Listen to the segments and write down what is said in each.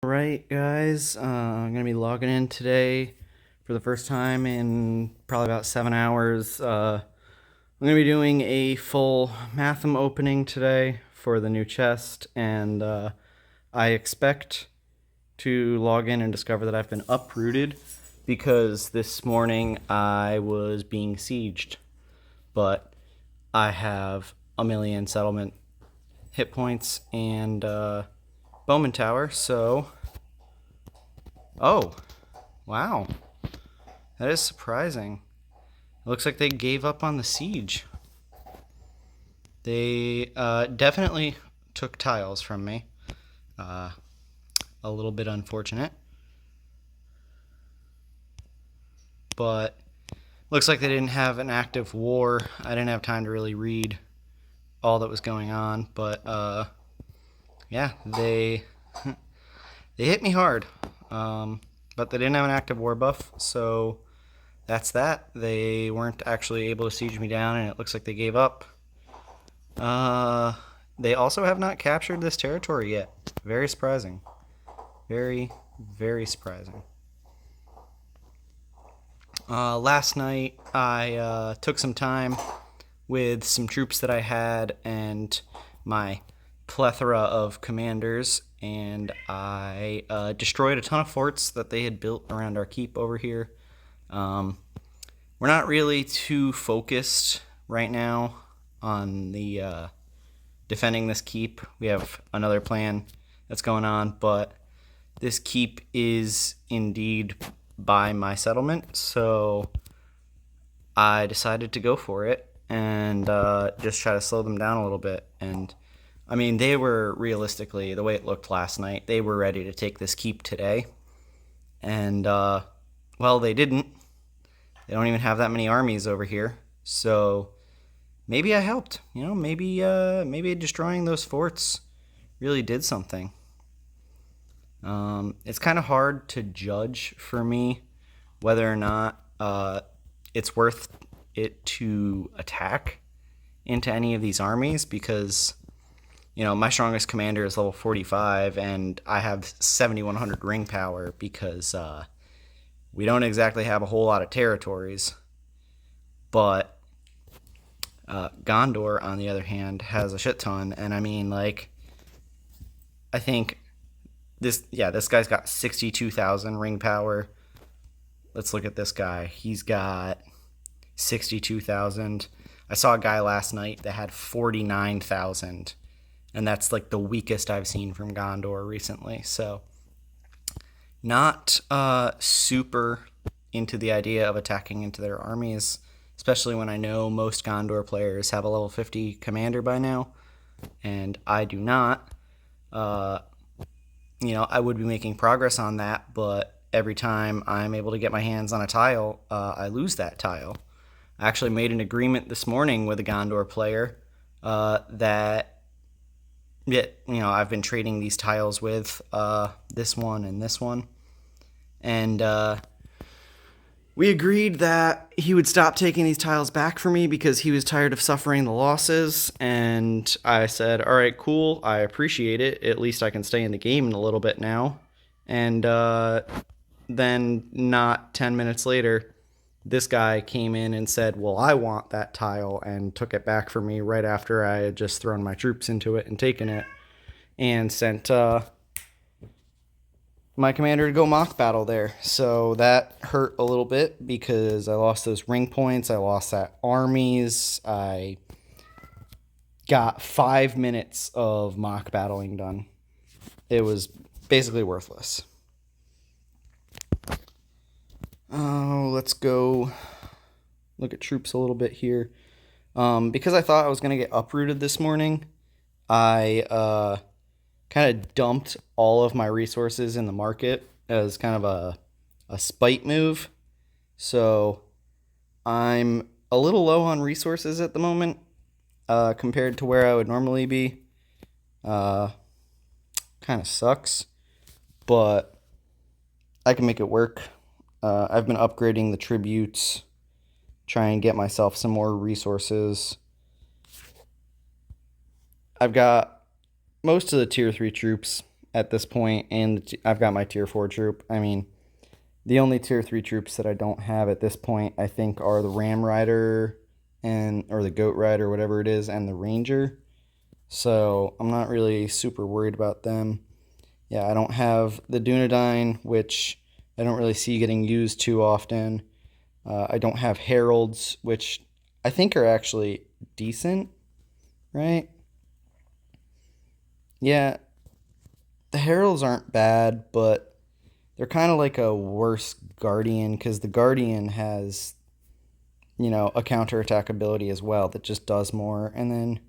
Alright guys, I'm going to be logging in today for the first time in probably about 7 hours. I'm going to be doing a full Mathom opening today for the new chest, and I expect to log in and discover that I've been uprooted because this morning I was being sieged, but I have a million settlement hit points and Bowman Tower, so... Oh, wow. That is surprising. It looks like they gave up on the siege. They definitely took tiles from me. A little bit unfortunate. But looks like they didn't have an active war. I didn't have time to really read all that was going on, but yeah, they they hit me hard. But they didn't have an active war buff, so that's that. They weren't actually able to siege me down, and it looks like they gave up. They also have not captured this territory yet. Very surprising. Very, very surprising. Last night, I took some time with some troops that I had and my plethora of commanders, and I destroyed a ton of forts that they had built around our keep over here. We're not really too focused right now on the defending this keep. We have another plan that's going on, but this keep is indeed by my settlement, so I decided to go for it and just try to slow them down a little bit. And I mean, they were realistically, the way it looked last night, they were ready to take this keep today. And, well, they didn't. They don't even have that many armies over here. So maybe I helped. You know, maybe destroying those forts really did something. It's kind of hard to judge for me whether or not it's worth it to attack into any of these armies, because you know, my strongest commander is level 45, and I have 7,100 ring power because we don't exactly have a whole lot of territories. But Gondor, on the other hand, has a shit ton, and I mean, like, I think this guy's got 62,000 ring power. Let's look at this guy. He's got 62,000. I saw a guy last night that had 49,000. And that's like the weakest I've seen from Gondor recently. So not super into the idea of attacking into their armies, especially when I know most Gondor players have a level 50 commander by now, and I do not. You know, I would be making progress on that, but every time I'm able to get my hands on a tile, I lose that tile. I actually made an agreement this morning with a Gondor player that you know, I've been trading these tiles with, this one and this one. And we agreed that he would stop taking these tiles back for me because he was tired of suffering the losses. And I said, all right, cool, I appreciate it. At least I can stay in the game in a little bit now. And then not 10 minutes later, this guy came in and said, well, I want that tile, and took it back from me right after I had just thrown my troops into it and taken it, and sent my commander to go mock battle there. So that hurt a little bit because I lost those ring points. I lost that armies. I got 5 minutes of mock battling done. It was basically worthless. Oh, let's go look at troops a little bit here. Because I thought I was going to get uprooted this morning, I kind of dumped all of my resources in the market as kind of a spite move. So I'm a little low on resources at the moment compared to where I would normally be. Kind of sucks, but I can make it work. I've been upgrading the tributes, try and get myself some more resources. I've got most of the tier 3 troops at this point, and I've got my tier 4 troop. I mean, the only tier 3 troops that I don't have at this point, I think, are the Ram Rider or the Goat Rider, whatever it is, and the Ranger. So I'm not really super worried about them. Yeah, I don't have the Dunedain, which I don't really see getting used too often. I don't have Heralds, which I think are actually decent, right? Yeah, the Heralds aren't bad, but they're kind of like a worse Guardian, because the Guardian has, a counterattack ability as well that just does more. And then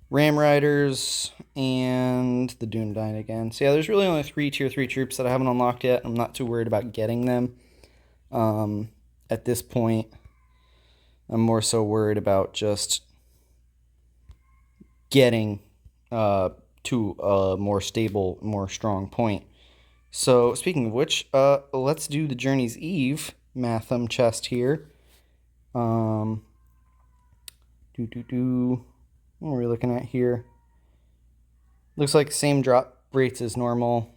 Ram Riders and the Dunedain again. So yeah, there's really only 3 tier 3 troops that I haven't unlocked yet. I'm not too worried about getting them. At this point, I'm more so worried about just getting to a more stable, more strong point. So speaking of which, let's do the Journey's Eve Mathom chest here. What are we looking at here? Looks like the same drop rates as normal.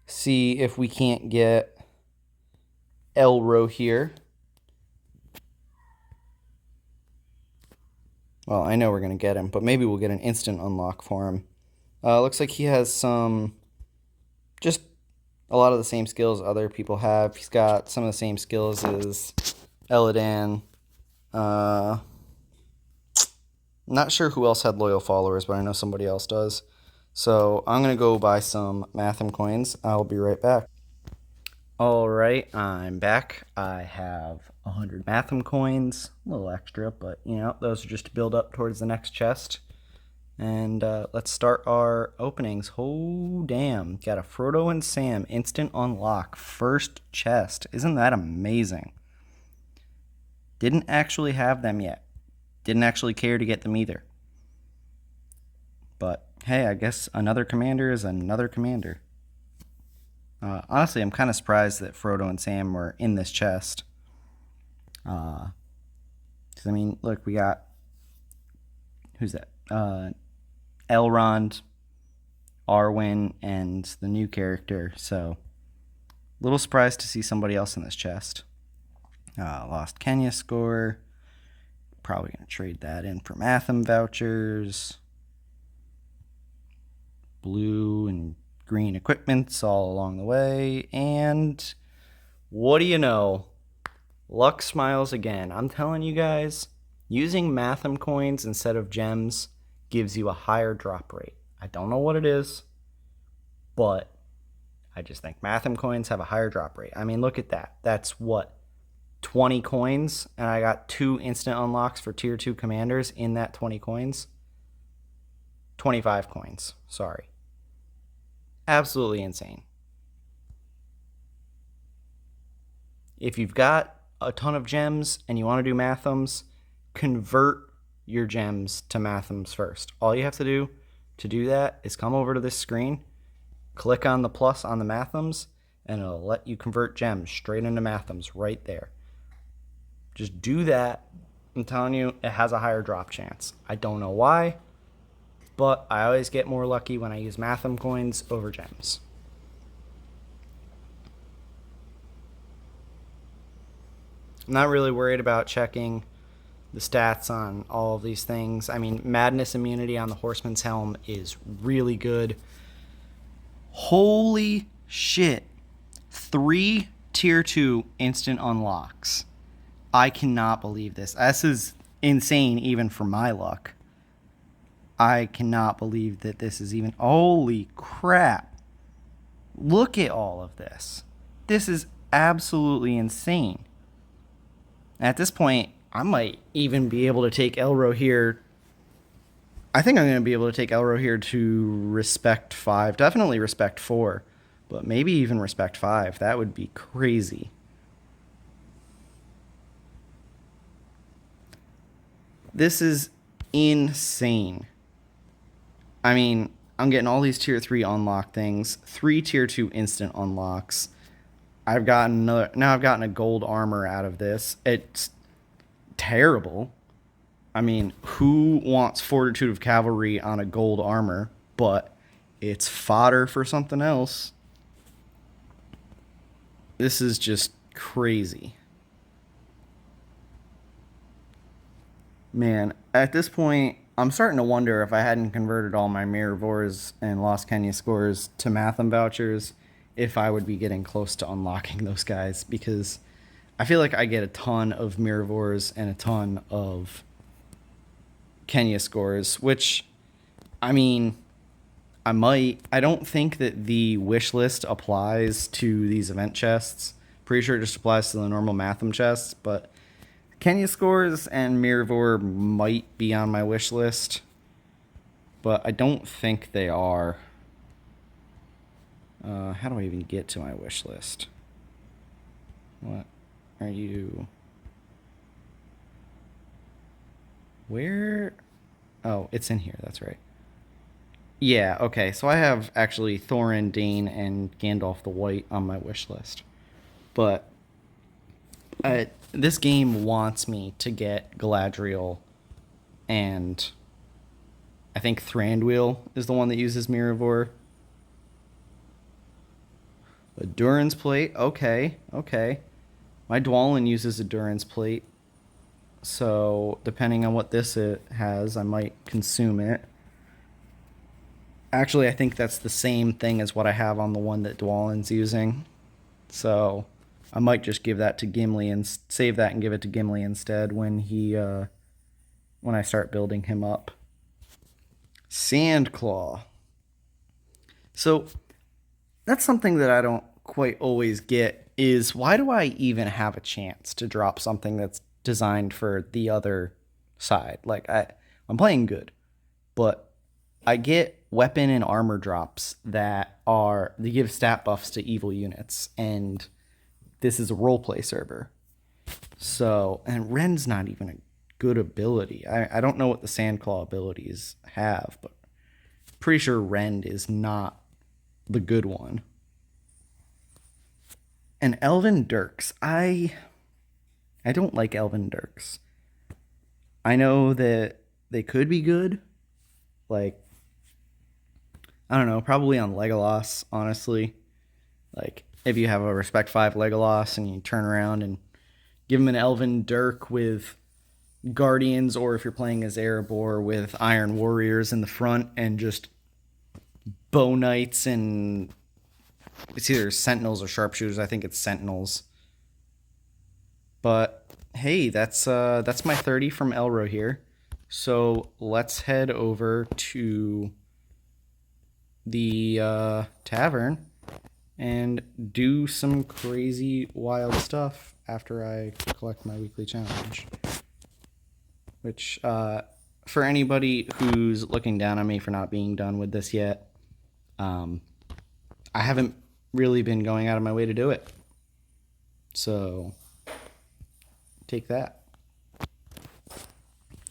See if we can't get Elro here. Well, I know we're going to get him, but maybe we'll get an instant unlock for him. Looks like he has just a lot of the same skills other people have. He's got some of the same skills as Eladan. Not sure who else had loyal followers, but I know somebody else does. So I'm going to go buy some Mathom coins. I'll be right back. All right, I'm back. I have 100 Mathom coins, a little extra, but those are just to build up towards the next chest. And let's start our openings. Oh, damn. Got a Frodo and Sam instant unlock. First chest. Isn't that amazing? Didn't actually have them yet. Didn't actually care to get them either. But, hey, I guess another commander is another commander. Honestly, I'm kind of surprised that Frodo and Sam were in this chest. Because, I mean, look, we got... Who's that? Elrond, Arwen, and the new character. So, a little surprised to see somebody else in this chest. Lost Quenya score. Probably going to trade that in for Mathom vouchers. Blue and green equipments all along the way. And what do you know? Luck smiles again. I'm telling you guys, using Mathom coins instead of gems gives you a higher drop rate. I don't know what it is, but I just think Mathom coins have a higher drop rate. I mean, look at that. That's what? 20 coins, and I got 2 instant unlocks for tier 2 commanders in that 20 coins. 25 coins, sorry. Absolutely insane. If you've got a ton of gems and you want to do Mathoms, convert your gems to Mathoms first. All you have to do that is come over to this screen, click on the plus on the Mathoms, and it'll let you convert gems straight into Mathoms right there. Just do that. I'm telling you, it has a higher drop chance. I don't know why, but I always get more lucky when I use Mathom coins over gems. I'm not really worried about checking the stats on all of these things. I mean, Madness immunity on the Horseman's Helm is really good. Holy shit. 3 tier 2 instant unlocks. I cannot believe this. This is insane even for my luck. I cannot believe that this is even... Holy crap. Look at all of this. This is absolutely insane. At this point, I might even be able to take Elro here. I think I'm going to be able to take Elro here to Respect 5. Definitely Respect 4. But maybe even Respect 5. That would be crazy. This is insane. I mean, I'm getting all these tier 3 unlock things. 3 tier 2 instant unlocks. I've gotten a gold armor out of this. It's terrible. I mean, who wants Fortitude of Cavalry on a gold armor? But It's fodder for something else. This is just crazy. Man, at this point, I'm starting to wonder if I hadn't converted all my Mirrorvores and Lost Quenya scores to Mathom vouchers, if I would be getting close to unlocking those guys, because I feel like I get a ton of Mirrorvores and a ton of Quenya scores, which, I mean, I might. I don't think that the wish list applies to these event chests. Pretty sure it just applies to the normal Mathom chests, but Quenya scores and Mirrorvore might be on my wish list, but I don't think they are. How do I even get to my wish list? What are you? Where? Oh, it's in here. That's right. Yeah, okay. So I have actually Thorin, Dane, and Gandalf the White on my wish list. But this game wants me to get Galadriel, and I think Thranduil is the one that uses Mirrorvore. A Durin's plate, okay, okay. My Dwalin uses a Durin's plate, so depending on what this it has, I might consume it. Actually, I think that's the same thing as what I have on the one that Dwalin's using. So I might just give that to Gimli and save that and give it to Gimli instead when I start building him up. Sandclaw. So that's something that I don't quite always get, is why do I even have a chance to drop something that's designed for the other side? Like I'm playing good, but I get weapon and armor drops that they give stat buffs to evil units, and this is a roleplay server. So, and Ren's not even a good ability. I don't know what the Sandclaw abilities have, but pretty sure Ren is not the good one. And Elven Dirks. I don't like Elven Dirks. I know that they could be good. Like, I don't know, probably on Legolas, honestly. Like, if you have a Respect 5 Legolas and you turn around and give him an Elven Dirk with Guardians, or if you're playing as Erebor with Iron Warriors in the front and just Bow Knights and it's either Sentinels or Sharpshooters. I think it's Sentinels. But hey, that's my 30 from Elro here. So let's head over to the tavern and do some crazy wild stuff after I collect my weekly challenge. Which, for anybody who's looking down on me for not being done with this yet, I haven't really been going out of my way to do it. So, take that.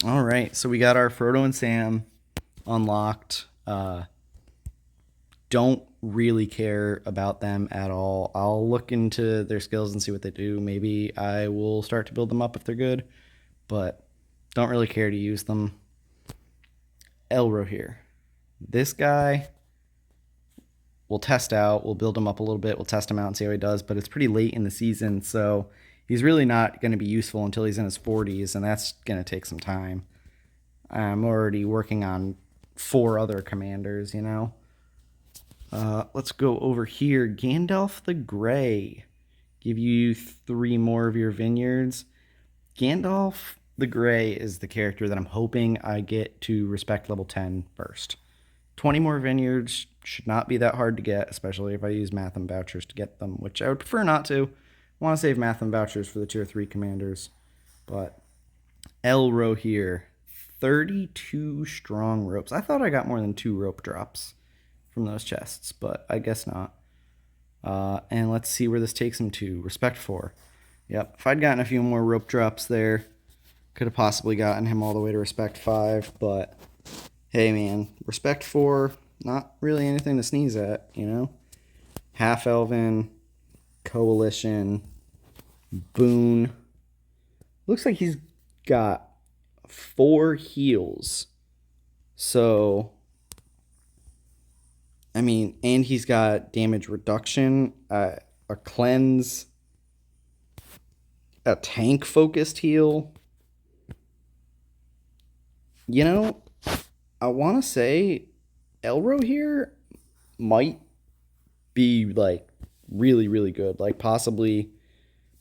All right, so we got our Frodo and Sam unlocked. Don't really care about them at all. I'll look into their skills and see what they do. Maybe I will start to build them up if they're good, but don't really care to use them. Elro here. This guy we'll test out. We'll build him up a little bit. We'll test him out and see how he does, but it's pretty late in the season, so he's really not going to be useful until he's in his 40s, and that's going to take some time. I'm already working on 4 other commanders, you know. Let's go over here. Gandalf the Grey. Give you 3 more of your vineyards. Gandalf the Grey is the character that I'm hoping I get to respect level 10 first. 20 more vineyards should not be that hard to get, especially if I use Mathom vouchers to get them, which I would prefer not to. I want to save Mathom vouchers for the tier 3 commanders. But Elro here. 32 strong ropes. I thought I got more than 2 rope drops from those chests, but I guess not. And let's see where this takes him to. Respect 4. Yep, if I'd gotten a few more rope drops there, could have possibly gotten him all the way to respect 5, but hey man, respect 4, not really anything to sneeze at, you know? Half Elven, Coalition, Boon. Looks like he's got 4 heals. So I mean, and he's got damage reduction, a cleanse, a tank focused heal. You know, I want to say Elro here might be like really really good, like possibly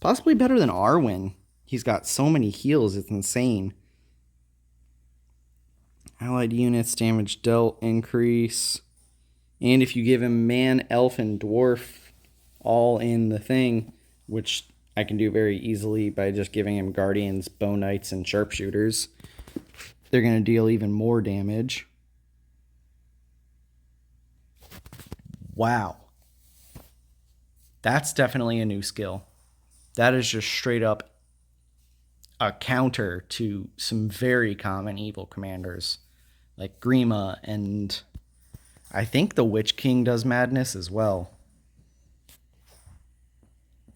better than Arwen. He's got so many heals, it's insane. Allied units damage dealt increase, and if you give him man, elf, and dwarf all in the thing, which I can do very easily by just giving him guardians, bone knights, and sharpshooters, they're going to deal even more damage. Wow. That's definitely a new skill. That is just straight up a counter to some very common evil commanders like Grima, and I think the Witch King does madness as well.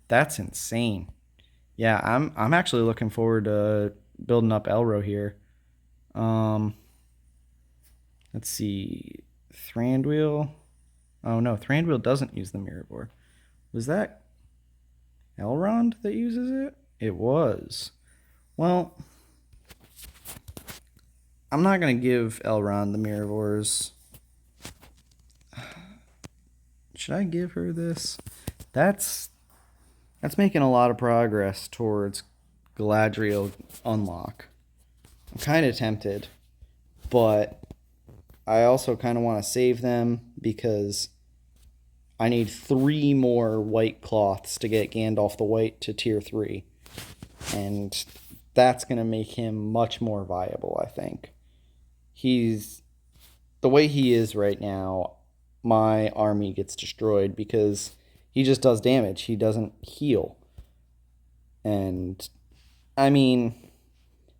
That's insane. Yeah, I'm actually looking forward to building up Elro here. Um, let's see, Thranduil. Oh no, Thranduil doesn't use the Mirror. Was that Elrond that uses it? It was. Well, I'm not gonna give Elrond the Mirrors. Should I give her this? That's that's making a lot of progress towards Galadriel unlock. I'm kind of tempted, but I also kind of want to save them because I need 3 more white cloths to get Gandalf the White to tier 3. And that's going to make him much more viable, I think. He's the way he is right now, my army gets destroyed because he just does damage. He doesn't heal. And I mean,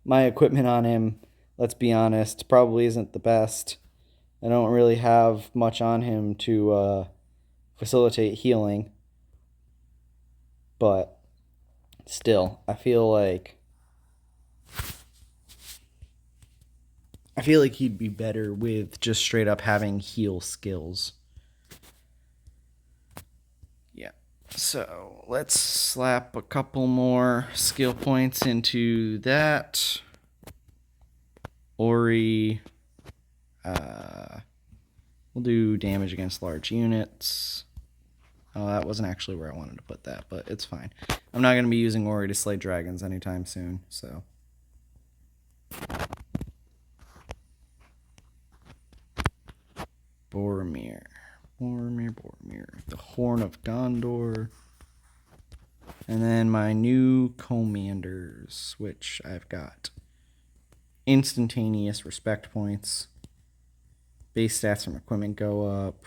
my equipment on him, let's be honest, probably isn't the best. I don't really have much on him to facilitate healing. But still, I feel like he'd be better with just straight up having heal skills. Yeah. So let's slap a couple more skill points into that. Ori. We'll do damage against large units. Oh, that wasn't actually where I wanted to put that, but it's fine. I'm not going to be using Ori to slay dragons anytime soon, so. Boromir. The Horn of Gondor. And then my new commanders, which I've got instantaneous respect points. Base stats from equipment go up.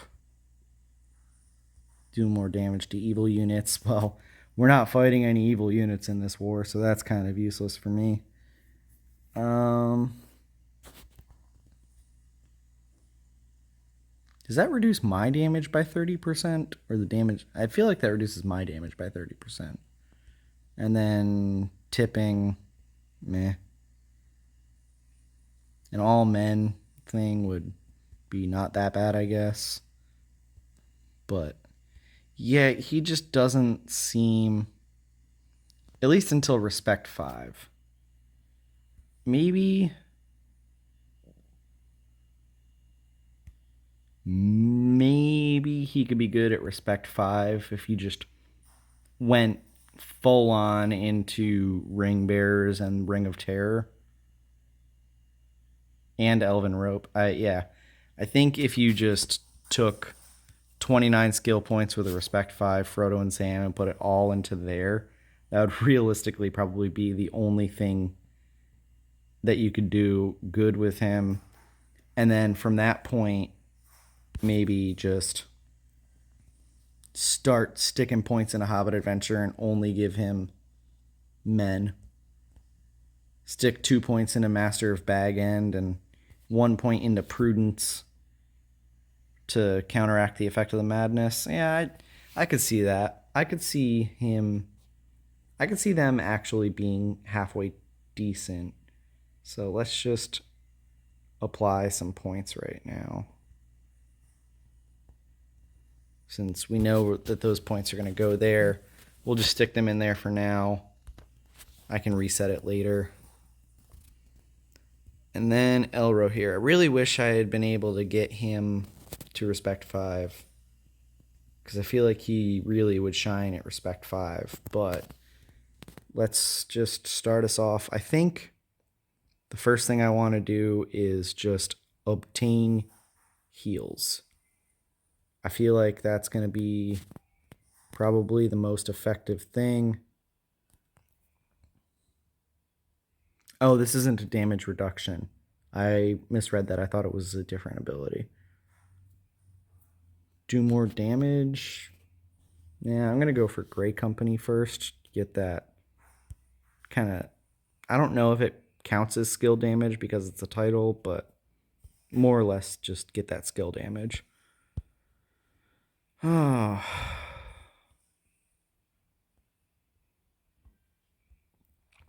Do more damage to evil units. Well, we're not fighting any evil units in this war, so that's kind of useless for me. Does that reduce my damage by 30%? Or the damage? I feel like that reduces my damage by 30%. And then tipping, meh. An all men thing would be not that bad, I guess. But yeah, he just doesn't seem, at least until Respect 5. Maybe he could be good at Respect 5 if he just went full on into Ring Bearers and Ring of Terror and Elven Rope. I think if you just took 29 skill points with a Respect 5 Frodo and Sam and put it all into there, that would realistically probably be the only thing that you could do good with him. And then from that point, maybe just start sticking points in a Hobbit adventure and only give him men. Stick 2 points into Master of Bag End and 1 point into Prudence to counteract the effect of the madness. Yeah, I could see that. I could see them actually being halfway decent. So let's just apply some points right now. Since we know that those points are going to go there, we'll just stick them in there for now. I can reset it later. And then Elro here. I really wish I had been able to get him to respect 5. Because I feel like he really would shine at respect 5. But let's just start us off. I think the first thing I want to do is just obtain heals. I feel like that's going to be probably the most effective thing. Oh, this isn't a damage reduction. I misread that. I thought it was a different ability. Do more damage. Yeah, I'm going to go for Grey Company first. Get that kind of... I don't know if it counts as skill damage because it's a title, but more or less just get that skill damage. Oh.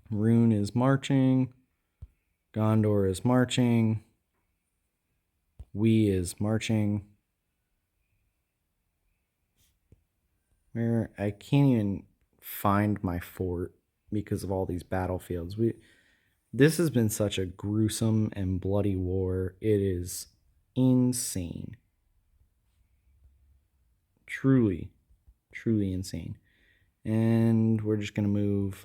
Rune is marching. Gondor is marching. We is marching. Where I can't even find my fort because of all these battlefields. This has been such a gruesome and bloody war. It is insane. Truly, truly insane. And we're just going to move...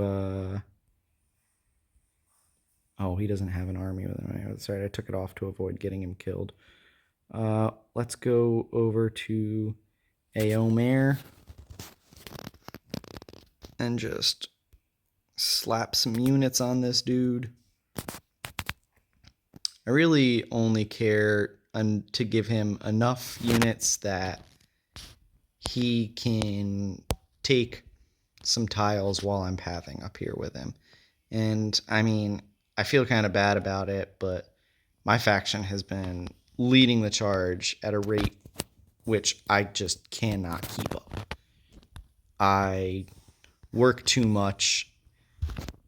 Oh, he doesn't have an army with him. Sorry, I took it off to avoid getting him killed. Let's go over to Aomer and just slap some units on this dude. I really only care to give him enough units that he can take some tiles while I'm pathing up here with him. And, I mean, I feel kind of bad about it, but my faction has been leading the charge at a rate which I just cannot keep up. I work too much,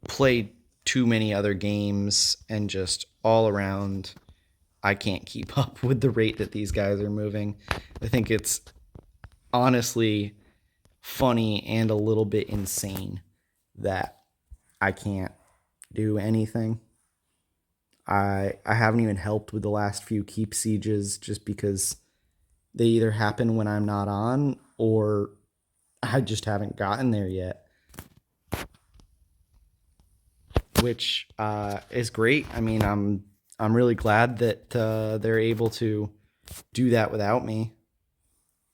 play too many other games, and just all around, I can't keep up with the rate that these guys are moving. I think it's honestly funny and a little bit insane that I can't do anything. I haven't even helped with the last few keep sieges just because they either happen when I'm not on or I just haven't gotten there yet. Which is great. I mean, I'm really glad that they're able to do that without me.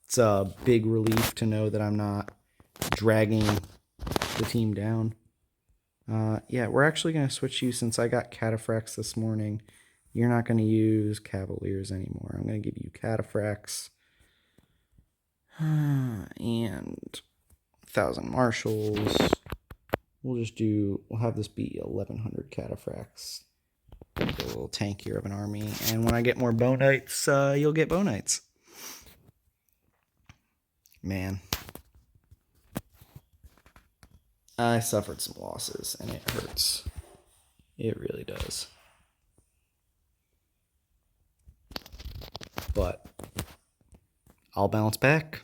It's a big relief to know that I'm not dragging the team down. Yeah, we're actually going to switch you since I got Cataphracts this morning. You're not going to use Cavaliers anymore. I'm going to give you Cataphracts. And 1,000 Marshals. We'll have this be 1,100 Cataphracts. A little tankier of an army. And when I get more Bow Knights, you'll get Bow Knights. Man. I suffered some losses, and it hurts. It really does. But I'll bounce back.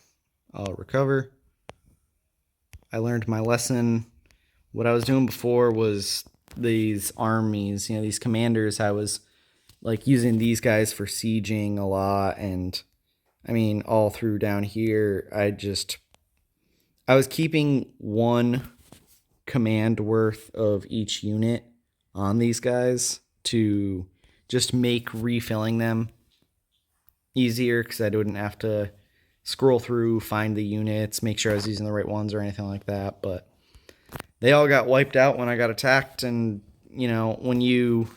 I'll recover. I learned my lesson. What I was doing before was these armies, these commanders. I was like using these guys for sieging a lot, and I mean all through down here I was keeping one command worth of each unit on these guys to just make refilling them easier, because I wouldn't have to scroll through, find the units, make sure I was using the right ones or anything like that. But they all got wiped out when I got attacked, and when you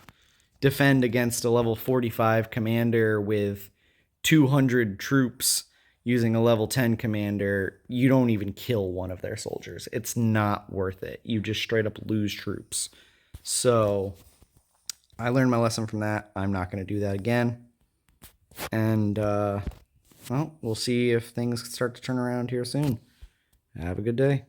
defend against a level 45 commander with 200 troops using a level 10 commander, you don't even kill one of their soldiers. It's not worth it. You just straight up lose troops. So I learned my lesson from that. I'm not going to do that again. And, well, we'll see if things start to turn around here soon. Have a good day.